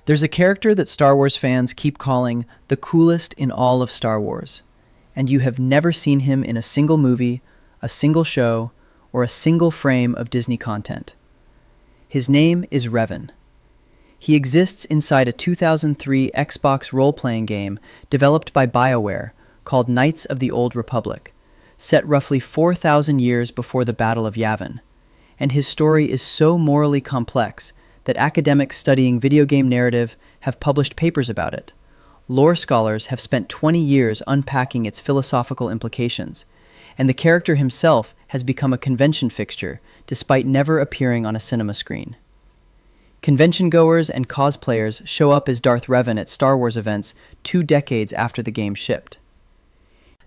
There's a character that Star Wars fans keep calling the coolest in all of Star Wars, and you have never seen him in a single movie, a single show, or a single frame of Disney content. His name is Revan. He exists inside a 2003 Xbox role-playing game developed by BioWare called Knights of the Old Republic, set roughly 4,000 years before the Battle of Yavin, and his story is so morally complex that academics studying video game narrative have published papers about it. Lore scholars have spent 20 years unpacking its philosophical implications, and the character himself has become a convention fixture despite never appearing on a cinema screen. Convention-goers and cosplayers show up as Darth Revan at Star Wars events 2 decades after the game shipped.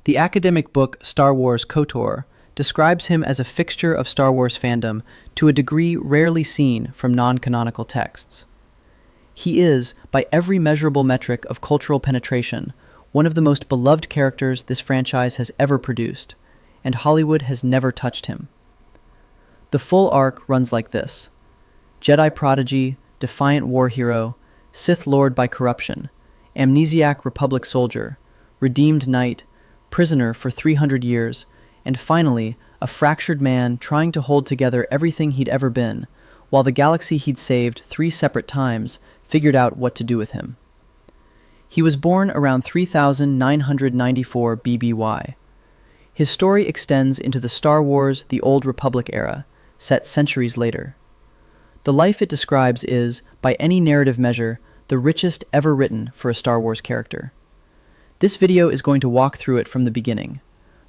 The academic book Star Wars KOTOR describes him as a fixture of Star Wars fandom to a degree rarely seen from non-canonical texts. He is, by every measurable metric of cultural penetration, one of the most beloved characters this franchise has ever produced, and Hollywood has never touched him. The full arc runs like this: Jedi prodigy, defiant war hero, Sith Lord by corruption, amnesiac Republic soldier, redeemed knight, prisoner for 300 years, and finally, a fractured man trying to hold together everything he'd ever been, while the galaxy he'd saved 3 separate times figured out what to do with him. He was born around 3994 BBY. His story extends into the Star Wars The Old Republic era, set centuries later. The life it describes is, by any narrative measure, the richest ever written for a Star Wars character. This video is going to walk through it from the beginning.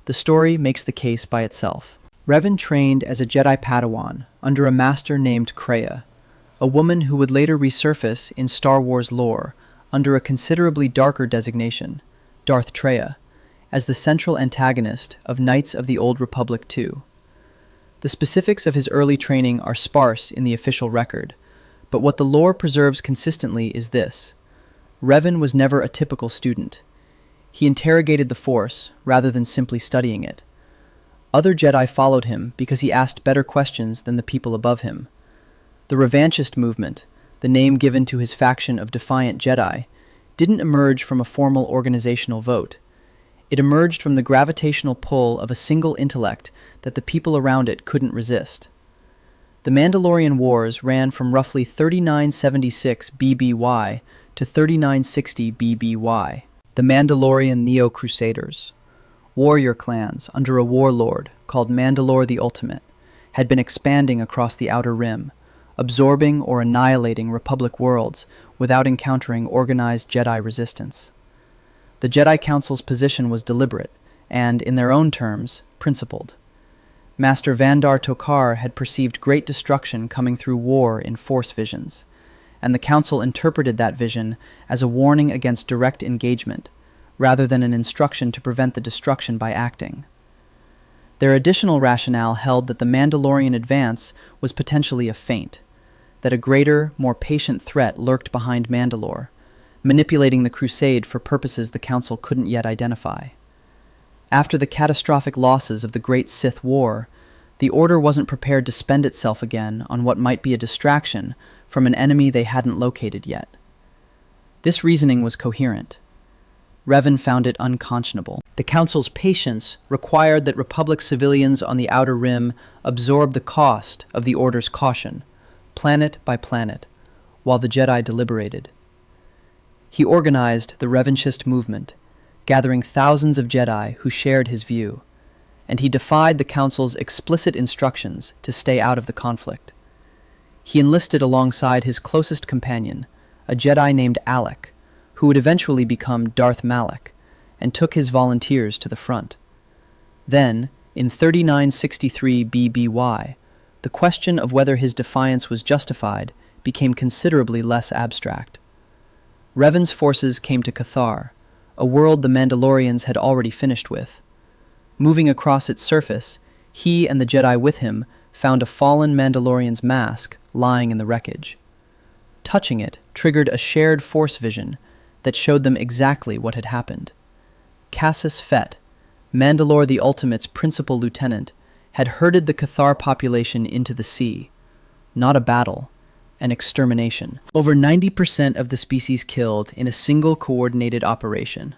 The story makes the case by itself. Revan trained as a Jedi Padawan under a master named Kreia, a woman who would later resurface in Star Wars lore under a considerably darker designation, Darth Treya, as the central antagonist of Knights of the Old Republic 2. The specifics of his early training are sparse in the official record, but what the lore preserves consistently is this: Revan was never a typical student. He interrogated the Force, rather than simply studying it. Other Jedi followed him because he asked better questions than the people above him. The revanchist movement, the name given to his faction of defiant Jedi, didn't emerge from a formal organizational vote. It emerged from the gravitational pull of a single intellect that the people around it couldn't resist. The Mandalorian Wars ran from roughly 3976 BBY to 3960 BBY. The Mandalorian Neo-Crusaders, warrior clans under a warlord called Mandalore the Ultimate, had been expanding across the Outer Rim, absorbing or annihilating Republic worlds without encountering organized Jedi resistance. The Jedi Council's position was deliberate and, in their own terms, principled. Master Vandar Tokar had perceived great destruction coming through war in Force visions, and the Council interpreted that vision as a warning against direct engagement, rather than an instruction to prevent the destruction by acting. Their additional rationale held that the Mandalorian advance was potentially a feint, that a greater, more patient threat lurked behind Mandalore, manipulating the Crusade for purposes the Council couldn't yet identify. After the catastrophic losses of the Great Sith War, the Order wasn't prepared to spend itself again on what might be a distraction from an enemy they hadn't located yet. This reasoning was coherent. Revan found it unconscionable. The Council's patience required that Republic civilians on the Outer Rim absorb the cost of the Order's caution, planet by planet, while the Jedi deliberated. He organized the revanchist movement, gathering thousands of Jedi who shared his view, and he defied the Council's explicit instructions to stay out of the conflict. He enlisted alongside his closest companion, a Jedi named Alec, who would eventually become Darth Malak, and took his volunteers to the front. Then, in 3963 BBY, the question of whether his defiance was justified became considerably less abstract. Revan's forces came to KOTOR, a world the Mandalorians had already finished with. Moving across its surface, he and the Jedi with him found a fallen Mandalorian's mask lying in the wreckage. Touching it triggered a shared Force vision that showed them exactly what had happened. Cassus Fett, Mandalore the Ultimate's principal lieutenant, had herded the KOTOR population into the sea. Not a battle, and extermination. Over 90% of the species killed in a single coordinated operation.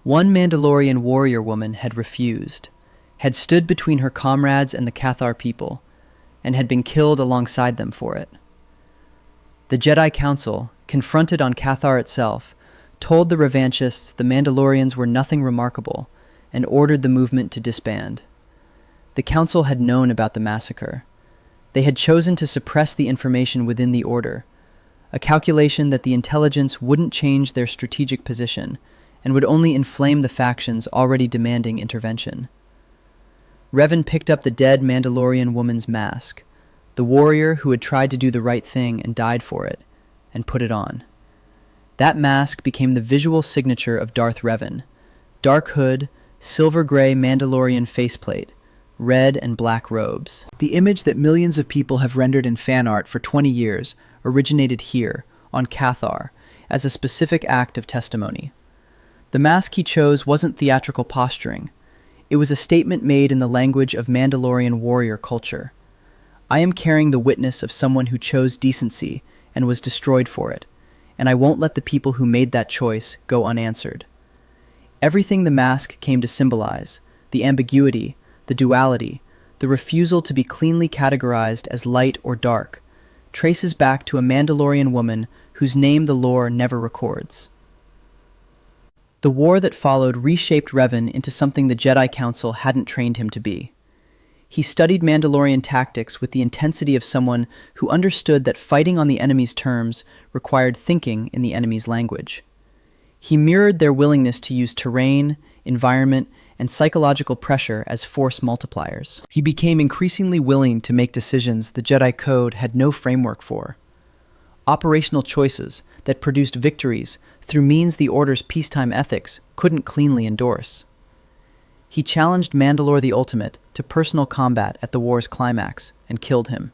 One Mandalorian warrior woman had refused, had stood between her comrades and the KOTOR people, and had been killed alongside them for it. The Jedi Council, confronted on KOTOR itself, told the revanchists the Mandalorians were nothing remarkable, and ordered the movement to disband. The Council had known about the massacre. They had chosen to suppress the information within the Order, a calculation that the intelligence wouldn't change their strategic position and would only inflame the factions already demanding intervention. Revan picked up the dead Mandalorian woman's mask, the warrior who had tried to do the right thing and died for it, and put it on. That mask became the visual signature of Darth Revan: dark hood, silver-gray Mandalorian faceplate, red and black robes. The image that millions of people have rendered in fan art for 20 years originated here, on KOTOR, as a specific act of testimony. The mask he chose wasn't theatrical posturing. It was a statement made in the language of Mandalorian warrior culture. I am carrying the witness of someone who chose decency and was destroyed for it, and I won't let the people who made that choice go unanswered. Everything the mask came to symbolize, the ambiguity, the duality, the refusal to be cleanly categorized as light or dark, traces back to a Mandalorian woman whose name the lore never records. The war that followed reshaped Revan into something the Jedi Council hadn't trained him to be. He studied Mandalorian tactics with the intensity of someone who understood that fighting on the enemy's terms required thinking in the enemy's language. He mirrored their willingness to use terrain, environment, and psychological pressure as force multipliers. He became increasingly willing to make decisions the Jedi Code had no framework for. Operational choices that produced victories through means the Order's peacetime ethics couldn't cleanly endorse. He challenged Mandalore the Ultimate to personal combat at the war's climax and killed him.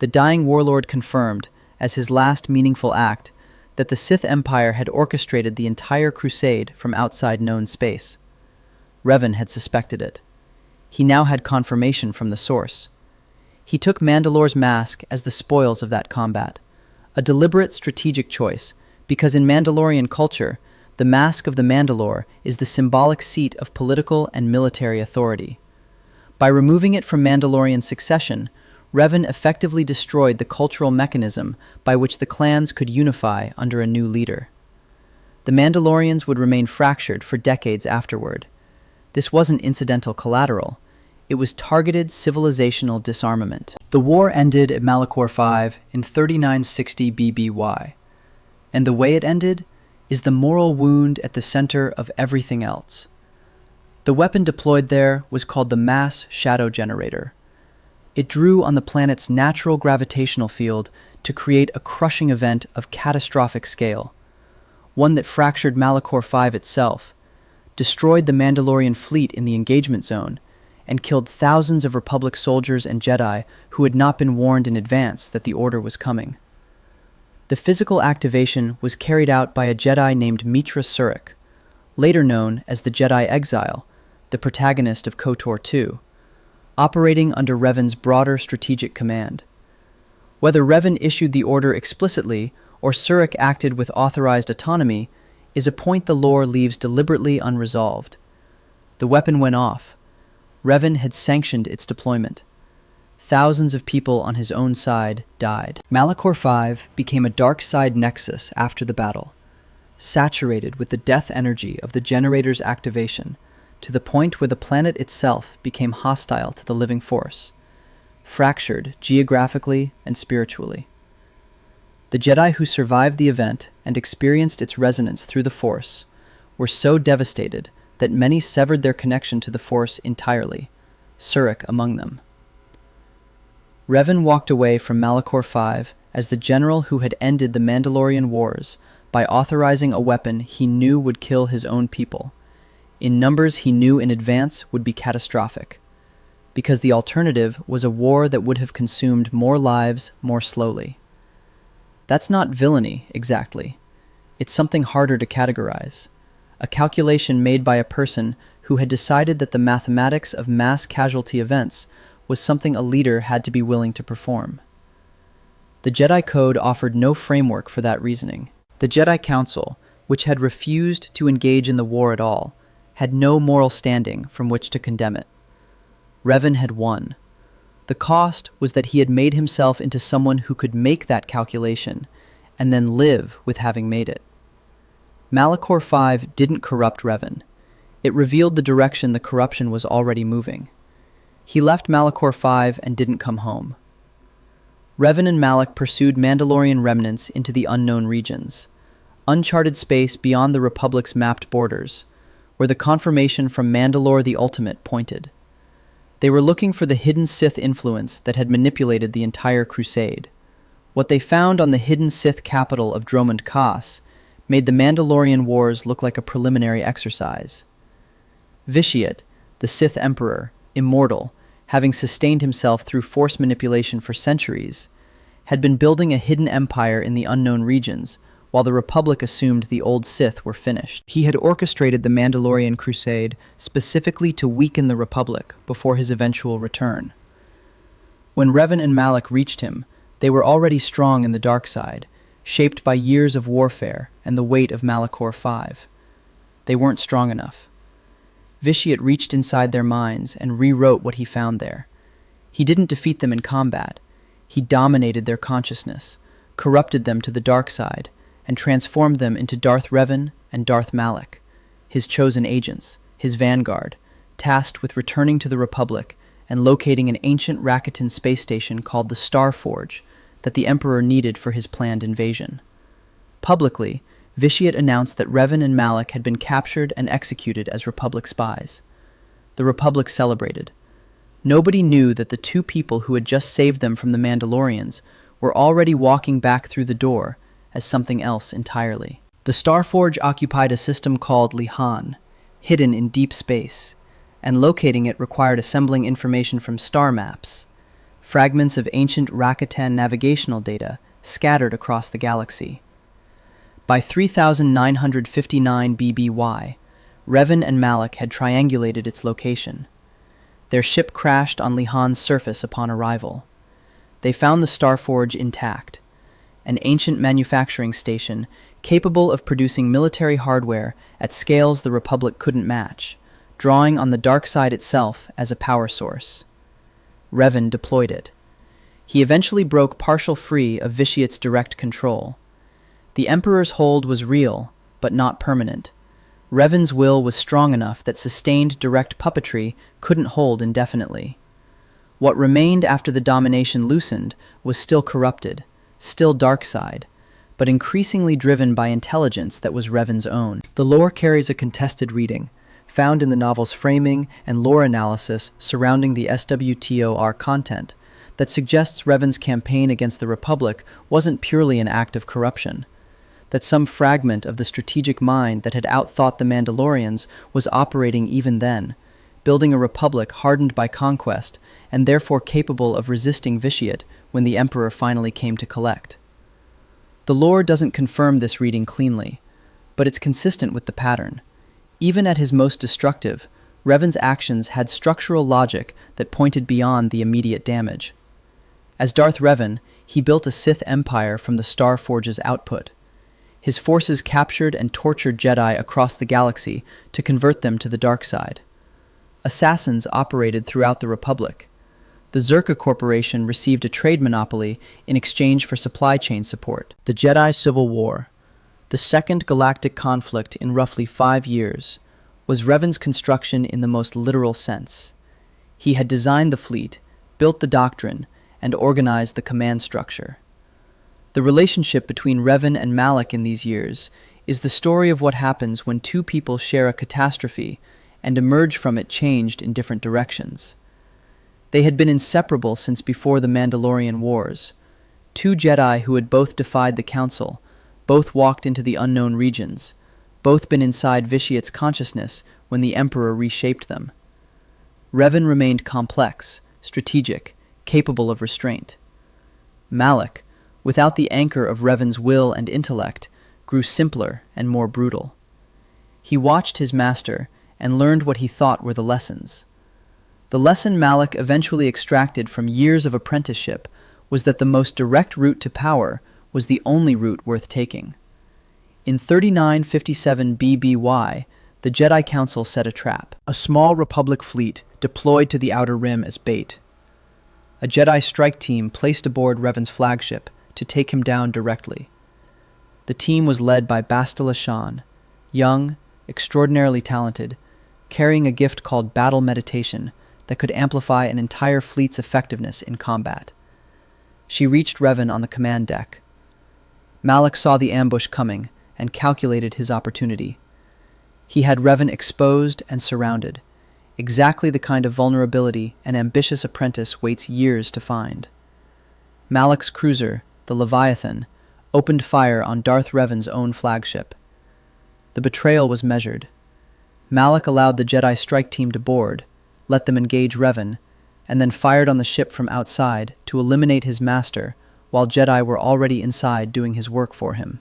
The dying warlord confirmed, as his last meaningful act, that the Sith Empire had orchestrated the entire crusade from outside known space. Revan had suspected it. He now had confirmation from the source. He took Mandalore's mask as the spoils of that combat, a deliberate strategic choice, because in Mandalorian culture, the mask of the Mandalore is the symbolic seat of political and military authority. By removing it from Mandalorian succession, Revan effectively destroyed the cultural mechanism by which the clans could unify under a new leader. The Mandalorians would remain fractured for decades afterward. This wasn't incidental collateral. It was targeted civilizational disarmament. The war ended at Malachor 5 in 3960 BBY, and the way it ended is the moral wound at the center of everything else. The weapon deployed there was called the Mass Shadow Generator. It drew on the planet's natural gravitational field to create a crushing event of catastrophic scale, one that fractured Malachor 5 itself, destroyed the Mandalorian fleet in the engagement zone, and killed thousands of Republic soldiers and Jedi who had not been warned in advance that the Order was coming. The physical activation was carried out by a Jedi named Mitra Surik, later known as the Jedi Exile, the protagonist of KOTOR 2, operating under Revan's broader strategic command. Whether Revan issued the order explicitly or Surik acted with authorized autonomy is a point the lore leaves deliberately unresolved. The weapon went off. Revan had sanctioned its deployment. Thousands of people on his own side died. Malachor 5 became a dark side nexus after the battle, saturated with the death energy of the generator's activation, to the point where the planet itself became hostile to the living force, fractured geographically and spiritually. The Jedi who survived the event and experienced its resonance through the Force were so devastated that many severed their connection to the Force entirely, Surik among them. Revan walked away from Malachor 5 as the general who had ended the Mandalorian Wars by authorizing a weapon he knew would kill his own people, in numbers he knew in advance would be catastrophic, because the alternative was a war that would have consumed more lives more slowly. That's not villainy, exactly. It's something harder to categorize, a calculation made by a person who had decided that the mathematics of mass casualty events was something a leader had to be willing to perform. The Jedi Code offered no framework for that reasoning. The Jedi Council, which had refused to engage in the war at all, had no moral standing from which to condemn it. Revan had won. The cost was that he had made himself into someone who could make that calculation and then live with having made it. Malachor 5 didn't corrupt Revan. It revealed the direction the corruption was already moving. He left Malachor 5 and didn't come home. Revan and Malak pursued Mandalorian remnants into the unknown regions, uncharted space beyond the Republic's mapped borders, where the confirmation from Mandalore the Ultimate pointed. They were looking for the hidden Sith influence that had manipulated the entire crusade. What they found on the hidden Sith capital of Dromund Kaas made the Mandalorian Wars look like a preliminary exercise. Vitiate, the Sith Emperor, immortal, having sustained himself through force manipulation for centuries, had been building a hidden empire in the unknown regions, while the Republic assumed the old Sith were finished. He had orchestrated the Mandalorian Crusade specifically to weaken the Republic before his eventual return. When Revan and Malak reached him, they were already strong in the dark side, shaped by years of warfare and the weight of Malachor 5. They weren't strong enough. Vitiate reached inside their minds and rewrote what he found there. He didn't defeat them in combat. He dominated their consciousness, corrupted them to the dark side, and transformed them into Darth Revan and Darth Malak, his chosen agents, his vanguard, tasked with returning to the Republic and locating an ancient Rakatan space station called the Star Forge that the Emperor needed for his planned invasion. Publicly, Vitiate announced that Revan and Malak had been captured and executed as Republic spies. The Republic celebrated. Nobody knew that the two people who had just saved them from the Mandalorians were already walking back through the door as something else entirely. The Starforge occupied a system called Lihan, hidden in deep space, and locating it required assembling information from star maps, fragments of ancient Rakatan navigational data scattered across the galaxy. By 3959 BBY, Revan and Malak had triangulated its location. Their ship crashed on Lihan's surface upon arrival. They found the Starforge intact, an ancient manufacturing station capable of producing military hardware at scales the Republic couldn't match, drawing on the dark side itself as a power source. Revan deployed it. He eventually broke partial free of Vitiate's direct control. The Emperor's hold was real, but not permanent. Revan's will was strong enough that sustained direct puppetry couldn't hold indefinitely. What remained after the domination loosened was still corrupted, still dark side, but increasingly driven by intelligence that was Revan's own. The lore carries a contested reading, found in the novel's framing and lore analysis surrounding the SWTOR content, that suggests Revan's campaign against the Republic wasn't purely an act of corruption, that some fragment of the strategic mind that had outthought the Mandalorians was operating even then, building a republic hardened by conquest and therefore capable of resisting Vitiate when the Emperor finally came to collect. The lore doesn't confirm this reading cleanly, but it's consistent with the pattern. Even at his most destructive, Revan's actions had structural logic that pointed beyond the immediate damage. As Darth Revan, he built a Sith empire from the Star Forge's output. His forces captured and tortured Jedi across the galaxy to convert them to the dark side. Assassins operated throughout the Republic. The Zerka Corporation received a trade monopoly in exchange for supply chain support. The Jedi Civil War, the second galactic conflict in roughly 5 years, was Revan's construction in the most literal sense. He had designed the fleet, built the doctrine, and organized the command structure. The relationship between Revan and Malak in these years is the story of what happens when two people share a catastrophe and emerge from it changed in different directions. They had been inseparable since before the Mandalorian Wars. Two Jedi who had both defied the Council, both walked into the unknown regions, both been inside Vitiate's consciousness when the Emperor reshaped them. Revan remained complex, strategic, capable of restraint. Malak, without the anchor of Revan's will and intellect, grew simpler and more brutal. He watched his master and learned what he thought were the lessons. The lesson Malak eventually extracted from years of apprenticeship was that the most direct route to power was the only route worth taking. In 3957 BBY, the Jedi Council set a trap. A small Republic fleet deployed to the Outer Rim as bait. A Jedi strike team placed aboard Revan's flagship to take him down directly. The team was led by Bastila Shan, young, extraordinarily talented, carrying a gift called battle meditation that could amplify an entire fleet's effectiveness in combat. She reached Revan on the command deck. Malak saw the ambush coming and calculated his opportunity. He had Revan exposed and surrounded, exactly the kind of vulnerability an ambitious apprentice waits years to find. Malak's cruiser, the Leviathan, opened fire on Darth Revan's own flagship. The betrayal was measured. Malak allowed the Jedi strike team to board, let them engage Revan, and then fired on the ship from outside to eliminate his master while Jedi were already inside doing his work for him.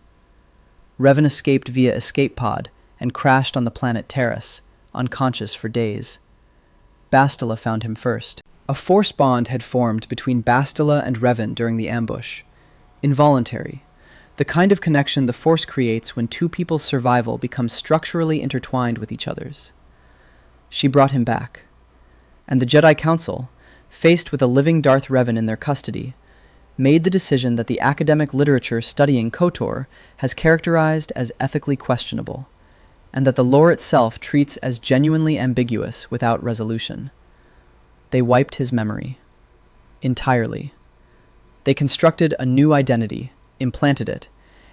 Revan escaped via escape pod and crashed on the planet Terrace, unconscious for days. Bastila found him first. A force bond had formed between Bastila and Revan during the ambush. Involuntary. The kind of connection the Force creates when two people's survival becomes structurally intertwined with each other's. She brought him back. And the Jedi Council, faced with a living Darth Revan in their custody, made the decision that the academic literature studying KOTOR has characterized as ethically questionable, and that the lore itself treats as genuinely ambiguous without resolution. They wiped his memory. Entirely. They constructed a new identity, implanted it,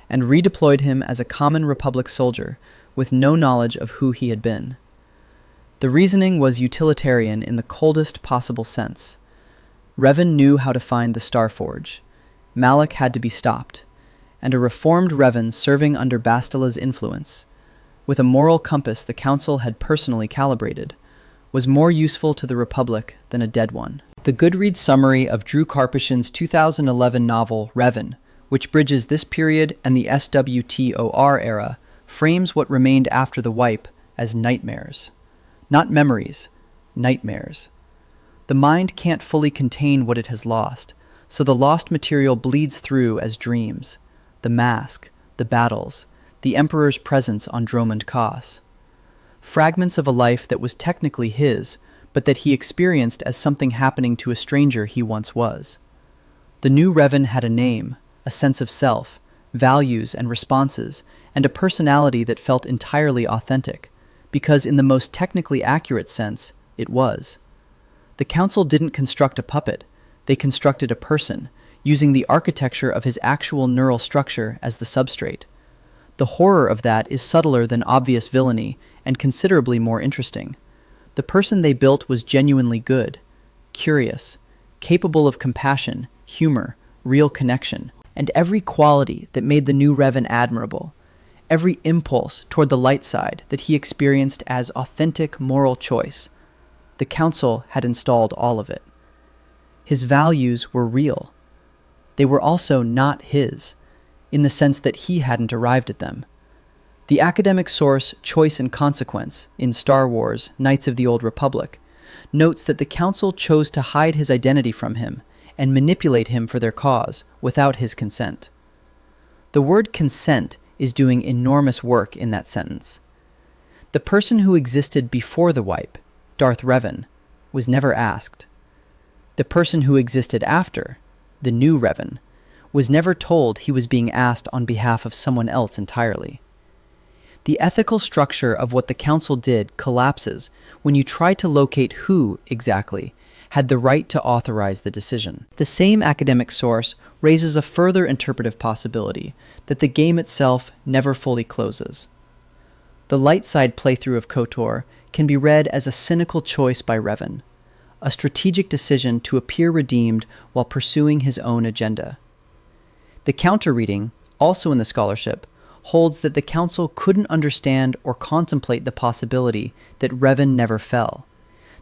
and redeployed him as a common Republic soldier with no knowledge of who he had been. The reasoning was utilitarian in the coldest possible sense. Revan knew how to find the Starforge. Malak had to be stopped, and a reformed Revan serving under Bastila's influence, with a moral compass the Council had personally calibrated, was more useful to the Republic than a dead one. The Goodreads summary of Drew Karpyshyn's 2011 novel, Revan, which bridges this period and the SWTOR era, frames what remained after the wipe as nightmares. Not memories, nightmares. The mind can't fully contain what it has lost, so the lost material bleeds through as dreams. The mask, the battles, the Emperor's presence on Dromund Kaas. Fragments of a life that was technically his, but that he experienced as something happening to a stranger he once was. The new Revan had a name, a sense of self, values and responses, and a personality that felt entirely authentic, because in the most technically accurate sense, it was. The Council didn't construct a puppet, they constructed a person, using the architecture of his actual neural structure as the substrate. The horror of that is subtler than obvious villainy and considerably more interesting. The person they built was genuinely good, curious, capable of compassion, humor, real connection, and every quality that made the new Revan admirable, every impulse toward the light side that he experienced as authentic moral choice. The Council had installed all of it. His values were real. They were also not his, in the sense that he hadn't arrived at them. The academic source Choice and Consequence, in Star Wars, Knights of the Old Republic, notes that the Council chose to hide his identity from him and manipulate him for their cause without his consent. The word consent is doing enormous work in that sentence. The person who existed before the wipe, Darth Revan, was never asked. The person who existed after, the new Revan, was never told he was being asked on behalf of someone else entirely. The ethical structure of what the Council did collapses when you try to locate who, exactly, had the right to authorize the decision. The same academic source raises a further interpretive possibility that the game itself never fully closes. The light side playthrough of KOTOR can be read as a cynical choice by Revan, a strategic decision to appear redeemed while pursuing his own agenda. The counter-reading, also in the scholarship, holds that the Council couldn't understand or contemplate the possibility that Revan never fell,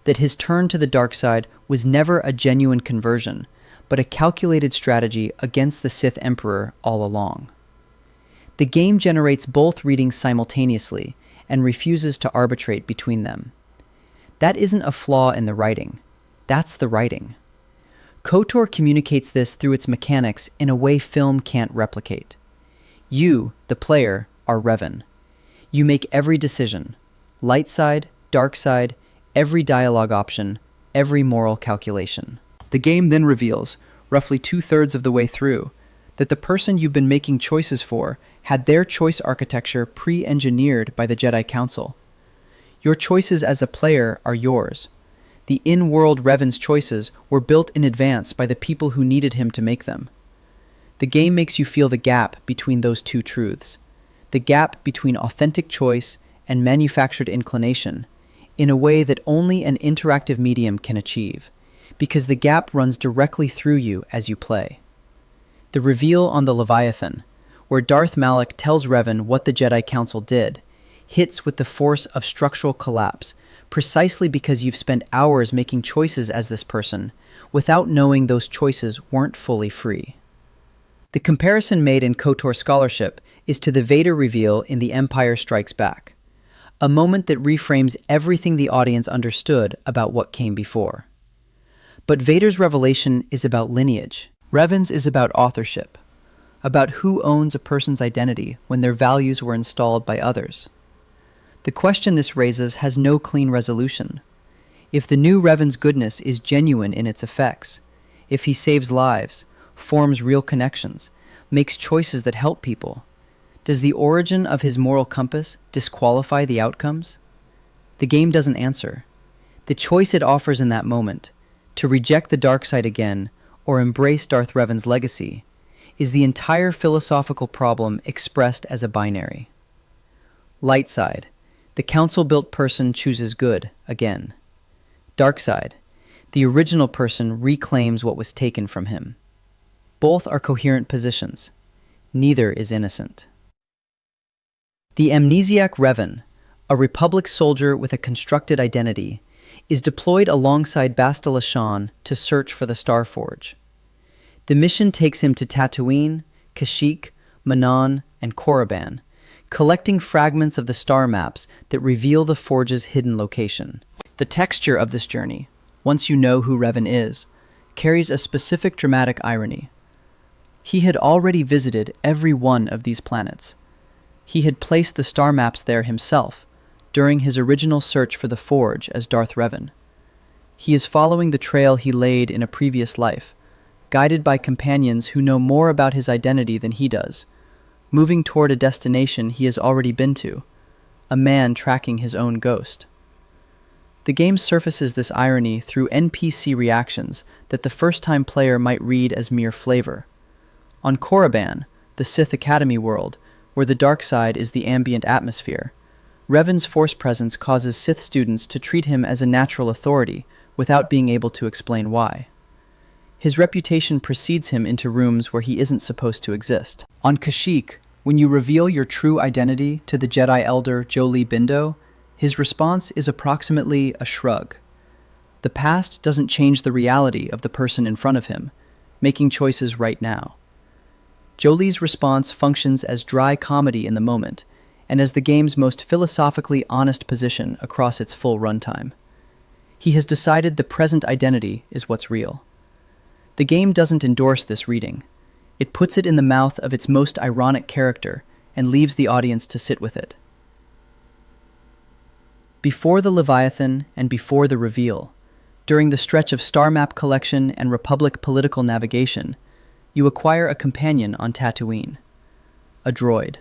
that his turn to the dark side was never a genuine conversion, but a calculated strategy against the Sith Emperor all along. The game generates both readings simultaneously and refuses to arbitrate between them. That isn't a flaw in the writing. That's the writing. KOTOR communicates this through its mechanics in a way film can't replicate. You, the player, are Revan. You make every decision. Light side, dark side, every dialogue option, every moral calculation. The game then reveals, roughly 2/3 of the way through, that the person you've been making choices for had their choice architecture pre-engineered by the Jedi Council. Your choices as a player are yours. The in-world Revan's choices were built in advance by the people who needed him to make them. The game makes you feel the gap between those two truths, the gap between authentic choice and manufactured inclination, in a way that only an interactive medium can achieve, because the gap runs directly through you as you play. The reveal on the Leviathan, where Darth Malak tells Revan what the Jedi Council did, hits with the force of structural collapse, precisely because you've spent hours making choices as this person, without knowing those choices weren't fully free. The comparison made in KOTOR scholarship is to the Vader reveal in The Empire Strikes Back, a moment that reframes everything the audience understood about what came before. But Vader's revelation is about lineage. Revan's is about authorship, about who owns a person's identity when their values were installed by others. The question this raises has no clean resolution. If the new Revan's goodness is genuine in its effects, if he saves lives, forms real connections, makes choices that help people, does the origin of his moral compass disqualify the outcomes? The game doesn't answer. The choice it offers in that moment, to reject the dark side again or embrace Darth Revan's legacy, is the entire philosophical problem expressed as a binary. Light side, the council-built person chooses good again. Dark side, the original person reclaims what was taken from him. Both are coherent positions. Neither is innocent. The amnesiac Revan, a Republic soldier with a constructed identity, is deployed alongside Bastila Shan to search for the Starforge. The mission takes him to Tatooine, Kashyyyk, Manon, and Korriban, collecting fragments of the star maps that reveal the Forge's hidden location. The texture of this journey, once you know who Revan is, carries a specific dramatic irony. He had already visited every one of these planets. He had placed the star maps there himself, during his original search for the Forge as Darth Revan. He is following the trail he laid in a previous life, guided by companions who know more about his identity than he does, moving toward a destination he has already been to, a man tracking his own ghost. The game surfaces this irony through NPC reactions that the first-time player might read as mere flavor. On Korriban, the Sith Academy world, where the dark side is the ambient atmosphere, Revan's force presence causes Sith students to treat him as a natural authority without being able to explain why. His reputation precedes him into rooms where he isn't supposed to exist. On Kashyyyk, when you reveal your true identity to the Jedi Elder Jolee Bindo, his response is approximately a shrug. The past doesn't change the reality of the person in front of him, making choices right now. Jolee's response functions as dry comedy in the moment, and as the game's most philosophically honest position across its full runtime. He has decided the present identity is what's real. The game doesn't endorse this reading. It puts it in the mouth of its most ironic character and leaves the audience to sit with it. Before the Leviathan and before the reveal, during the stretch of star map collection and Republic political navigation, you acquire a companion on Tatooine, a droid.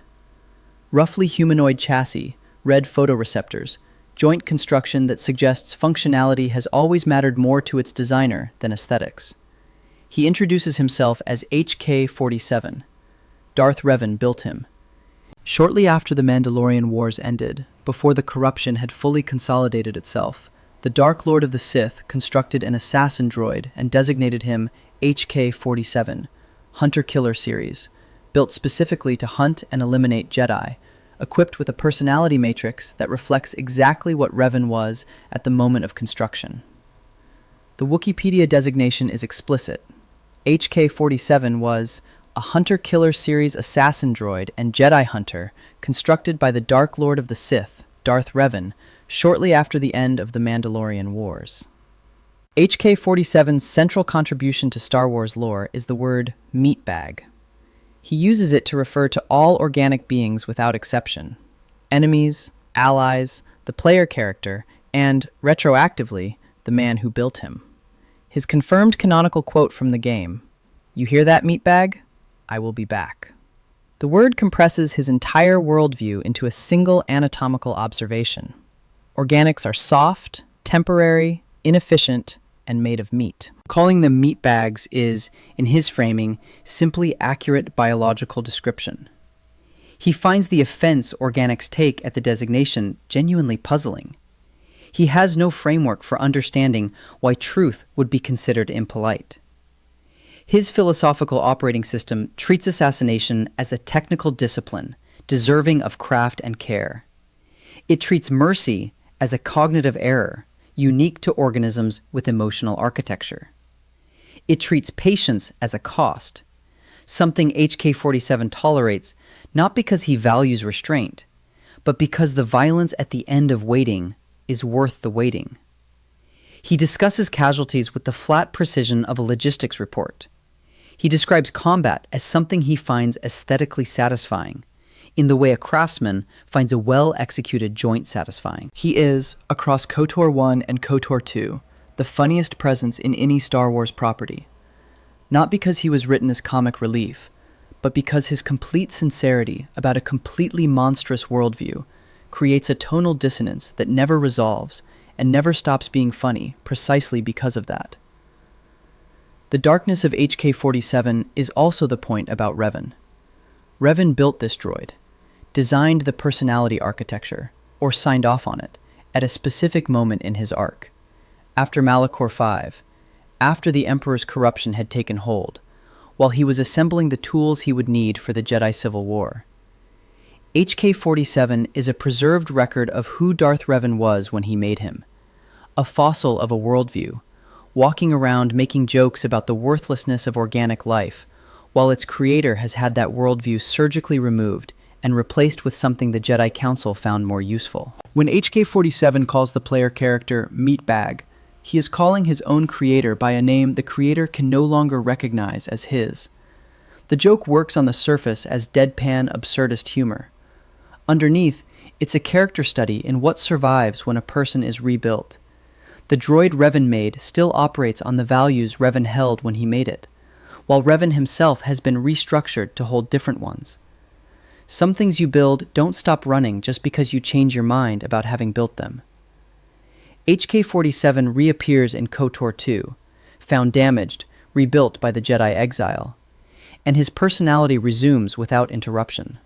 Roughly humanoid chassis, red photoreceptors, joint construction that suggests functionality has always mattered more to its designer than aesthetics. He introduces himself as HK-47. Darth Revan built him. Shortly after the Mandalorian Wars ended, before the corruption had fully consolidated itself, the Dark Lord of the Sith constructed an assassin droid and designated him HK-47, Hunter-Killer Series, built specifically to hunt and eliminate Jedi, equipped with a personality matrix that reflects exactly what Revan was at the moment of construction. The Wikipedia designation is explicit. HK-47 was a Hunter-Killer Series assassin droid and Jedi Hunter constructed by the Dark Lord of the Sith, Darth Revan, shortly after the end of the Mandalorian Wars. HK-47's central contribution to Star Wars lore is the word meatbag. He uses it to refer to all organic beings without exception: enemies, allies, the player character, and, retroactively, the man who built him. His confirmed canonical quote from the game, "You hear that, meatbag? I will be back." The word compresses his entire worldview into a single anatomical observation. Organics are soft, temporary, inefficient, and made of meat. Calling them meatbags is, in his framing, simply accurate biological description. He finds the offense organics take at the designation genuinely puzzling. He has no framework for understanding why truth would be considered impolite. His philosophical operating system treats assassination as a technical discipline, deserving of craft and care. It treats mercy as a cognitive error, unique to organisms with emotional architecture. It treats patience as a cost, something HK-47 tolerates not because he values restraint, but because the violence at the end of waiting is worth the waiting. He discusses casualties with the flat precision of a logistics report. He describes combat as something he finds aesthetically satisfying, in the way a craftsman finds a well-executed joint satisfying. He is, across KOTOR 1 and KOTOR 2, the funniest presence in any Star Wars property. Not because he was written as comic relief, but because his complete sincerity about a completely monstrous worldview creates a tonal dissonance that never resolves and never stops being funny precisely because of that. The darkness of HK-47 is also the point about Revan. Revan built this droid, designed the personality architecture, or signed off on it, at a specific moment in his arc. After Malachor 5, after the Emperor's corruption had taken hold, while he was assembling the tools he would need for the Jedi Civil War. HK-47 is a preserved record of who Darth Revan was when he made him, a fossil of a worldview, walking around making jokes about the worthlessness of organic life, while its creator has had that worldview surgically removed and replaced with something the Jedi Council found more useful. When HK-47 calls the player character meatbag, he is calling his own creator by a name the creator can no longer recognize as his. The joke works on the surface as deadpan, absurdist humor. Underneath, it's a character study in what survives when a person is rebuilt. The droid Revan made still operates on the values Revan held when he made it, while Revan himself has been restructured to hold different ones. Some things you build don't stop running just because you change your mind about having built them. HK-47 reappears in KOTOR 2, found damaged, rebuilt by the Jedi exile, and his personality resumes without interruption.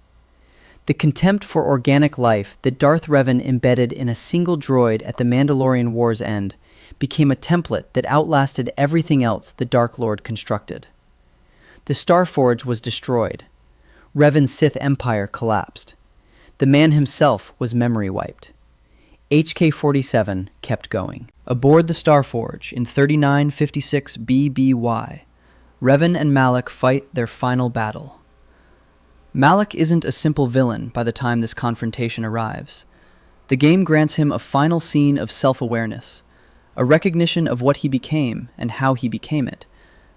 The contempt for organic life that Darth Revan embedded in a single droid at the Mandalorian War's end became a template that outlasted everything else the Dark Lord constructed. The Starforge was destroyed. Revan's Sith Empire collapsed. The man himself was memory wiped. HK-47 kept going. Aboard the Starforge in 3956 BBY, Revan and Malak fight their final battle. Malak isn't a simple villain by the time this confrontation arrives. The game grants him a final scene of self-awareness, a recognition of what he became and how he became it,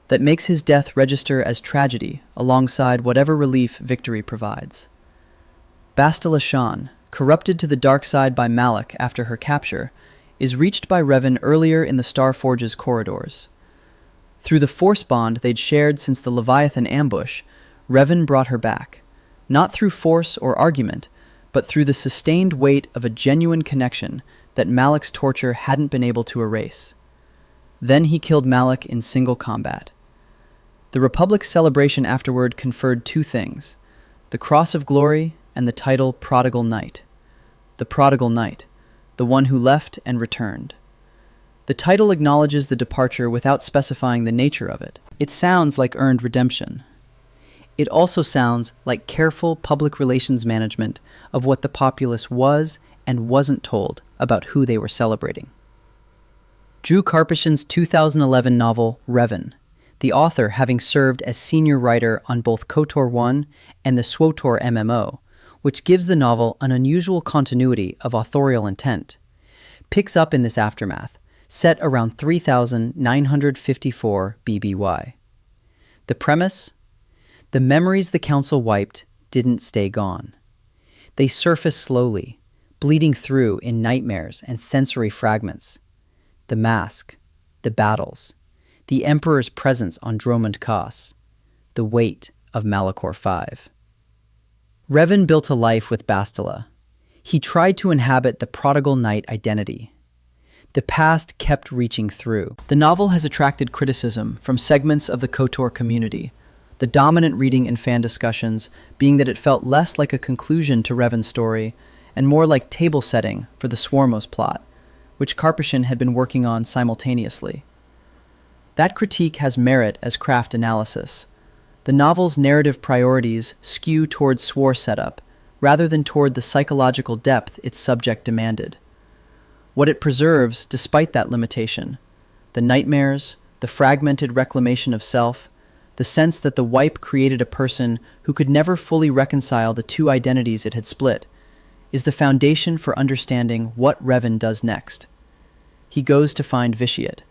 that makes his death register as tragedy alongside whatever relief victory provides. Bastila Shan, corrupted to the dark side by Malak after her capture, is reached by Revan earlier in the Starforge's corridors. Through the force bond they'd shared since the Leviathan ambush, Revan brought her back, not through force or argument, but through the sustained weight of a genuine connection that Malak's torture hadn't been able to erase. Then he killed Malak in single combat. The Republic's celebration afterward conferred two things: the Cross of Glory and the title Prodigal Knight. The Prodigal Knight, the one who left and returned. The title acknowledges the departure without specifying the nature of it. It sounds like earned redemption. It also sounds like careful public relations management of what the populace was and wasn't told about who they were celebrating. Drew Karpyshyn's 2011 novel, Revan, the author having served as senior writer on both KOTOR 1 and the SWTOR MMO, which gives the novel an unusual continuity of authorial intent, picks up in this aftermath, set around 3954 BBY. The premise? The memories the Council wiped didn't stay gone. They surfaced slowly, bleeding through in nightmares and sensory fragments. The mask, the battles, the Emperor's presence on Dromund Kaas, the weight of Malachor V. Revan built a life with Bastila. He tried to inhabit the prodigal knight identity. The past kept reaching through. The novel has attracted criticism from segments of the KOTOR community, the dominant reading in fan discussions being that it felt less like a conclusion to Revan's story and more like table setting for the Swarmos plot, which Karpyshyn had been working on simultaneously. That critique has merit as craft analysis. The novel's narrative priorities skew toward swore setup, rather than toward the psychological depth its subject demanded. What it preserves, despite that limitation, the nightmares, the fragmented reclamation of self, the sense that the wipe created a person who could never fully reconcile the two identities it had split, is the foundation for understanding what Revan does next. He goes to find Vitiate.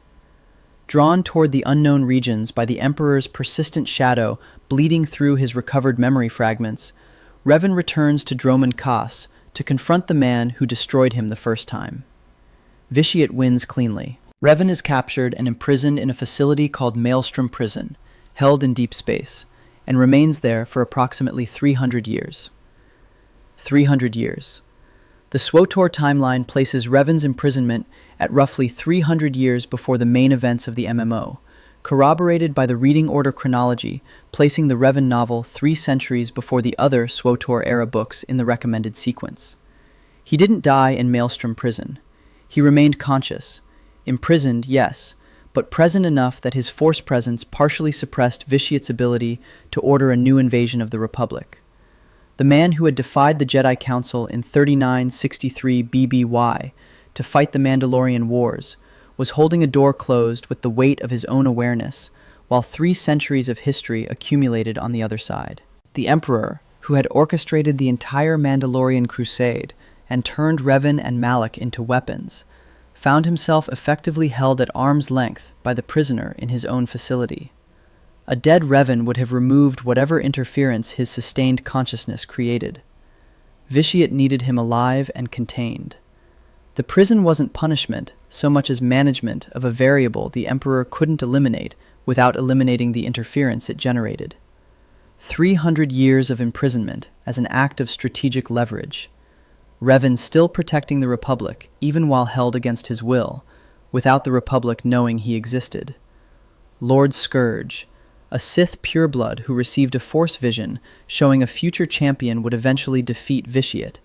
Drawn toward the unknown regions by the Emperor's persistent shadow bleeding through his recovered memory fragments, Revan returns to Dromund Kaas to confront the man who destroyed him the first time. Vitiate wins cleanly. Revan is captured and imprisoned in a facility called Maelstrom Prison, held in deep space, and remains there for approximately 300 years. 300 years. The SWTOR timeline places Revan's imprisonment at roughly 300 years before the main events of the MMO, corroborated by the reading order chronology, placing the Revan novel 3 centuries before the other SWTOR-era books in the recommended sequence. He didn't die in Maelstrom Prison. He remained conscious, imprisoned, yes, but present enough that his Force presence partially suppressed Vitiate's ability to order a new invasion of the Republic. The man who had defied the Jedi Council in 3963 BBY to fight the Mandalorian Wars was holding a door closed with the weight of his own awareness, while 3 centuries of history accumulated on the other side. The Emperor, who had orchestrated the entire Mandalorian crusade and turned Revan and Malak into weapons, found himself effectively held at arm's length by the prisoner in his own facility. A dead Revan would have removed whatever interference his sustained consciousness created. Vitiate needed him alive and contained. The prison wasn't punishment so much as management of a variable the Emperor couldn't eliminate without eliminating the interference it generated. 300 years of imprisonment as an act of strategic leverage. Revan still protecting the Republic even while held against his will, without the Republic knowing he existed. Lord Scourge, a Sith pureblood who received a Force vision showing a future champion would eventually defeat Vitiate,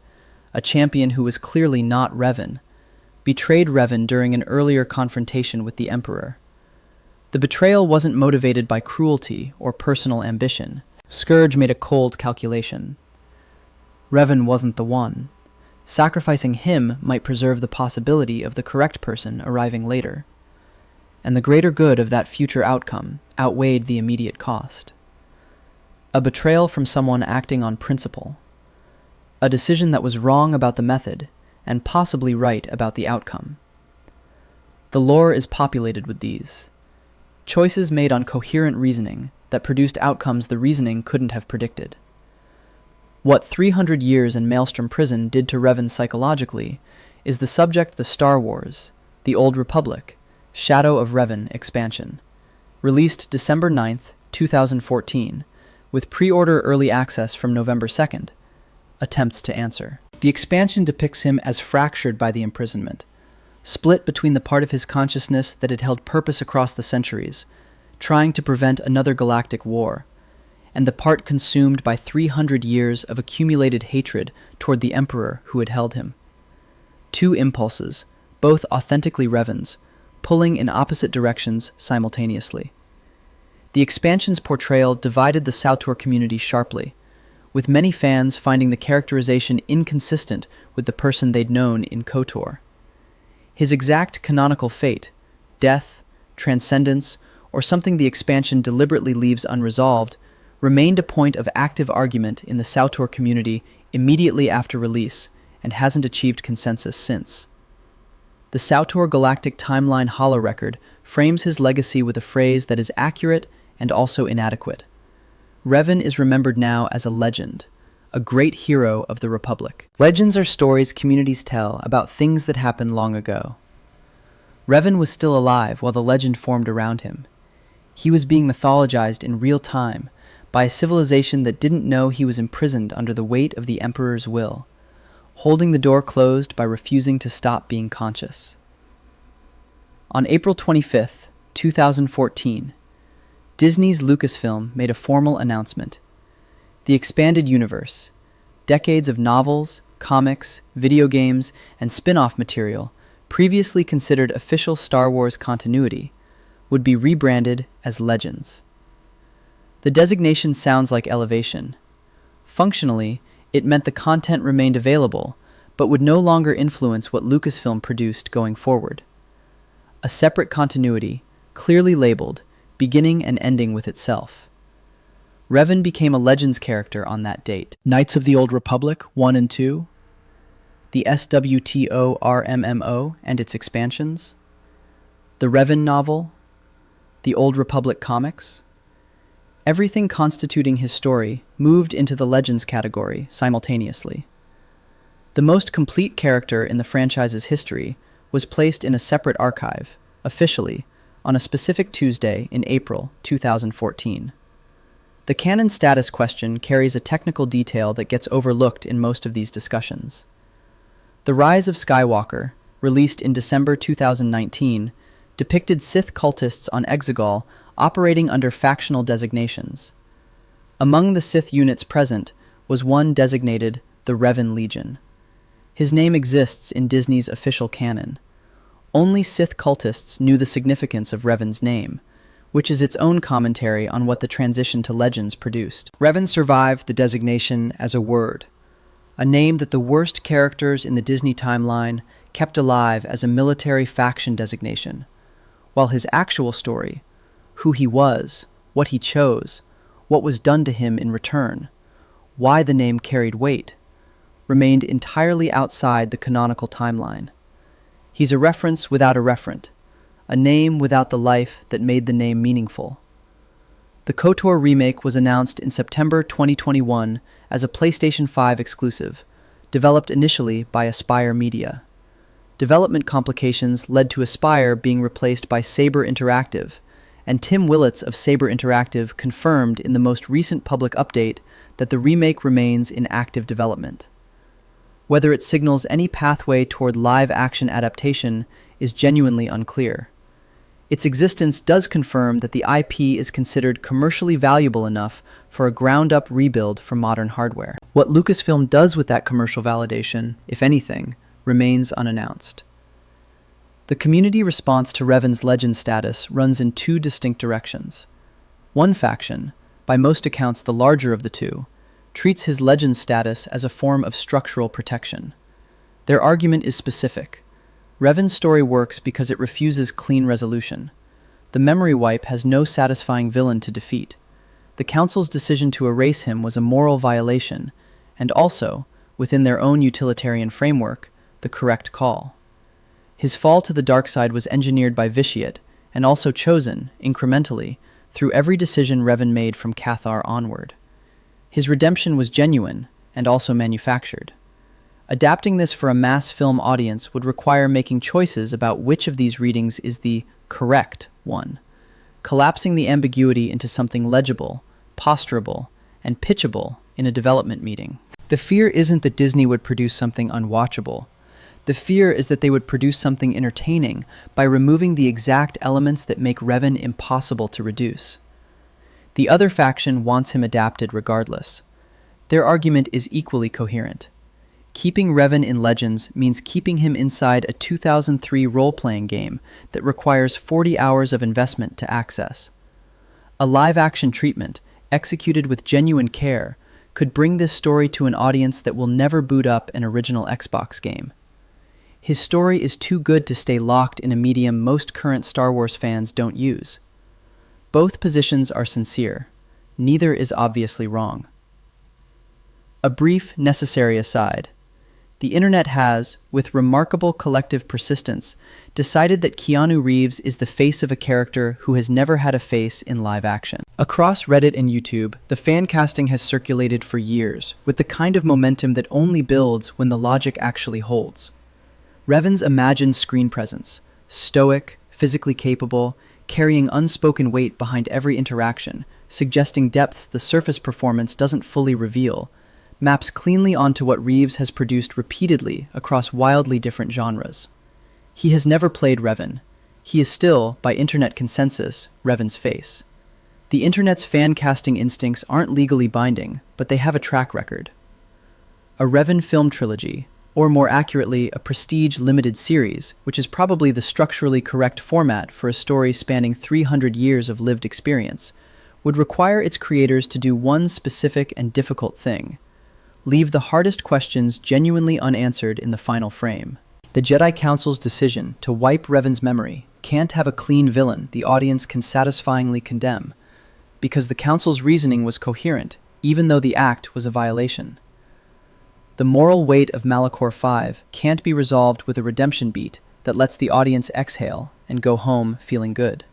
a champion who was clearly not Revan, betrayed Revan during an earlier confrontation with the Emperor. The betrayal wasn't motivated by cruelty or personal ambition. Scourge made a cold calculation. Revan wasn't the one. Sacrificing him might preserve the possibility of the correct person arriving later, and the greater good of that future outcome outweighed the immediate cost. A betrayal from someone acting on principle. A decision that was wrong about the method and possibly right about the outcome. The lore is populated with these. Choices made on coherent reasoning that produced outcomes the reasoning couldn't have predicted. What 300 years in Maelstrom Prison did to Revan psychologically is the subject of the Star Wars, The Old Republic, Shadow of Revan expansion, released December 9th, 2014, with pre-order early access from November 2nd, attempts to answer. The expansion depicts him as fractured by the imprisonment, split between the part of his consciousness that had held purpose across the centuries, trying to prevent another galactic war, and the part consumed by 300 years of accumulated hatred toward the Emperor who had held him. 2 impulses, both authentically Revan's, pulling in opposite directions simultaneously. The expansion's portrayal divided the SWTOR community sharply, with many fans finding the characterization inconsistent with the person they'd known in KOTOR. His exact canonical fate, death, transcendence, or something the expansion deliberately leaves unresolved, remained a point of active argument in the SWTOR community immediately after release and hasn't achieved consensus since. The The Sautor Galactic Timeline holorecord frames his legacy with a phrase that is accurate and also inadequate. Revan is remembered now as a legend, a great hero of the Republic. Legends are stories communities tell about things that happened long ago. Revan was still alive while the legend formed around him. He was being mythologized in real time by a civilization that didn't know he was imprisoned under the weight of the Emperor's will, holding the door closed by refusing to stop being conscious. On April 25th, 2014, Disney's Lucasfilm made a formal announcement. The expanded universe, decades of novels, comics, video games, and spin-off material previously considered official Star Wars continuity, would be rebranded as Legends. The designation sounds like elevation. Functionally, it meant the content remained available, but would no longer influence what Lucasfilm produced going forward. A separate continuity, clearly labeled, beginning and ending with itself. Revan became a Legends character on that date. Knights of the Old Republic 1 and 2, the SWTOR and its expansions, the Revan novel, the Old Republic comics. Everything constituting his story moved into the Legends category simultaneously. The most complete character in the franchise's history was placed in a separate archive, officially, on a specific Tuesday in April 2014. The canon status question carries a technical detail that gets overlooked in most of these discussions. The Rise of Skywalker, released in December 2019, depicted Sith cultists on Exegol operating under factional designations. Among the Sith units present was one designated the Revan Legion. His name exists in Disney's official canon. Only Sith cultists knew the significance of Revan's name, which is its own commentary on what the transition to Legends produced. Revan survived the designation as a word, a name that the worst characters in the Disney timeline kept alive as a military faction designation, while his actual story, who he was, what he chose, what was done to him in return, why the name carried weight, remained entirely outside the canonical timeline. He's a reference without a referent, a name without the life that made the name meaningful. The KOTOR remake was announced in September 2021 as a PlayStation 5 exclusive, developed initially by Aspire Media. Development complications led to Aspire being replaced by Saber Interactive, and Tim Willits of Saber Interactive confirmed in the most recent public update that the remake remains in active development. Whether it signals any pathway toward live-action adaptation is genuinely unclear. Its existence does confirm that the IP is considered commercially valuable enough for a ground-up rebuild for modern hardware. What Lucasfilm does with that commercial validation, if anything, remains unannounced. The community response to Revan's legend status runs in two distinct directions. One faction, by most accounts the larger of the two, treats his legend status as a form of structural protection. Their argument is specific. Revan's story works because it refuses clean resolution. The memory wipe has no satisfying villain to defeat. The Council's decision to erase him was a moral violation, and also, within their own utilitarian framework, the correct call. His fall to the dark side was engineered by Vitiate, and also chosen, incrementally, through every decision Revan made from KOTOR onward. His redemption was genuine, and also manufactured. Adapting this for a mass film audience would require making choices about which of these readings is the correct one, collapsing the ambiguity into something legible, posturable, and pitchable in a development meeting. The fear isn't that Disney would produce something unwatchable. The fear is that they would produce something entertaining by removing the exact elements that make Revan impossible to reduce. The other faction wants him adapted regardless. Their argument is equally coherent. Keeping Revan in Legends means keeping him inside a 2003 role-playing game that requires 40 hours of investment to access. A live-action treatment, executed with genuine care, could bring this story to an audience that will never boot up an original Xbox game. His story is too good to stay locked in a medium most current Star Wars fans don't use. Both positions are sincere. Neither is obviously wrong. A brief, necessary aside. The internet has, with remarkable collective persistence, decided that Keanu Reeves is the face of a character who has never had a face in live action. Across Reddit and YouTube, the fan casting has circulated for years, with the kind of momentum that only builds when the logic actually holds. Revan's imagined screen presence, stoic, physically capable, carrying unspoken weight behind every interaction, suggesting depths the surface performance doesn't fully reveal, maps cleanly onto what Reeves has produced repeatedly across wildly different genres. He has never played Revan. He is still, by internet consensus, Revan's face. The internet's fan casting instincts aren't legally binding, but they have a track record. A Revan film trilogy, or more accurately, a prestige limited series, which is probably the structurally correct format for a story spanning 300 years of lived experience, would require its creators to do one specific and difficult thing: leave the hardest questions genuinely unanswered in the final frame. The Jedi Council's decision to wipe Revan's memory can't have a clean villain the audience can satisfyingly condemn, because the Council's reasoning was coherent, even though the act was a violation. The moral weight of Malachor 5 can't be resolved with a redemption beat that lets the audience exhale and go home feeling good.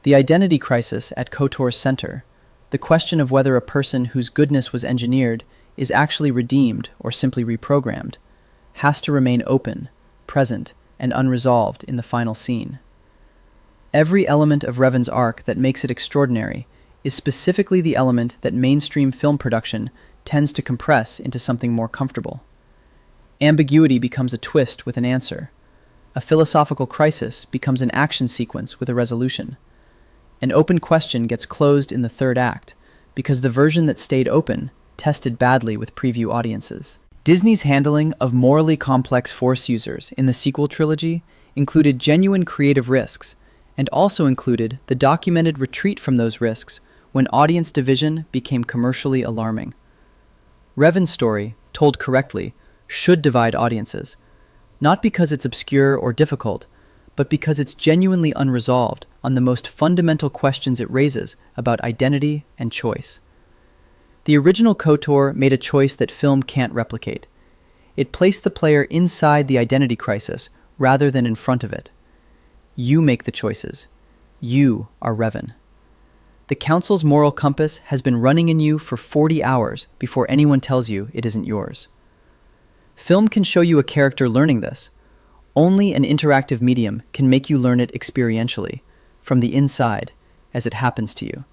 The identity crisis at KOTOR's center, the question of whether a person whose goodness was engineered is actually redeemed or simply reprogrammed, has to remain open, present, and unresolved in the final scene. Every element of Revan's arc that makes it extraordinary is specifically the element that mainstream film production tends to compress into something more comfortable. Ambiguity becomes a twist with an answer. A philosophical crisis becomes an action sequence with a resolution. An open question gets closed in the third act, because the version that stayed open tested badly with preview audiences. Disney's handling of morally complex Force users in the sequel trilogy included genuine creative risks, and also included the documented retreat from those risks when audience division became commercially alarming. Revan's story, told correctly, should divide audiences, not because it's obscure or difficult, but because it's genuinely unresolved on the most fundamental questions it raises about identity and choice. The original KOTOR made a choice that film can't replicate. It placed the player inside the identity crisis rather than in front of it. You make the choices. You are Revan. The Council's moral compass has been running in you for 40 hours before anyone tells you it isn't yours. Film can show you a character learning this. Only an interactive medium can make you learn it experientially, from the inside, as it happens to you.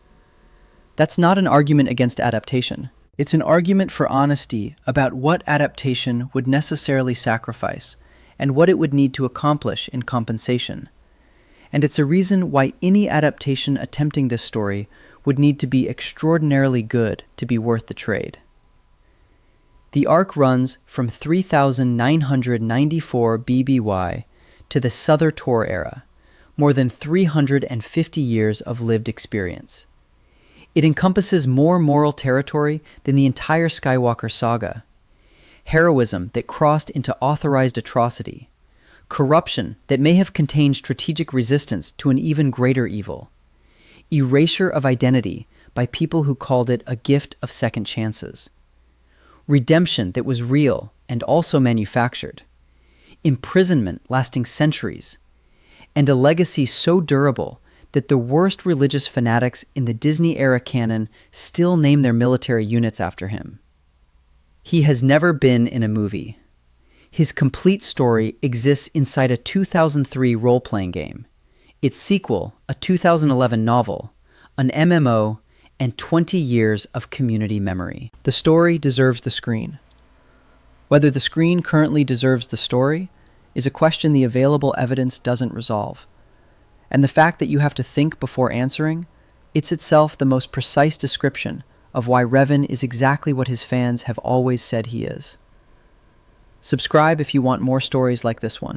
That's not an argument against adaptation. It's an argument for honesty about what adaptation would necessarily sacrifice and what it would need to accomplish in compensation. And it's a reason why any adaptation attempting this story would need to be extraordinarily good to be worth the trade. The arc runs from 3994 BBY to the Southern era, more than 350 years of lived experience. It encompasses more moral territory than the entire Skywalker saga. Heroism that crossed into authorized atrocity. Corruption that may have contained strategic resistance to an even greater evil. Erasure of identity by people who called it a gift of second chances. Redemption that was real and also manufactured. Imprisonment lasting centuries. And a legacy so durable that the worst religious fanatics in the Disney-era canon still name their military units after him. He has never been in a movie. His complete story exists inside a 2003 role-playing game, its sequel, a 2011 novel, an MMO, and 20 years of community memory. The story deserves the screen. Whether the screen currently deserves the story is a question the available evidence doesn't resolve. And the fact that you have to think before answering, it's itself the most precise description of why Revan is exactly what his fans have always said he is. Subscribe if you want more stories like this one.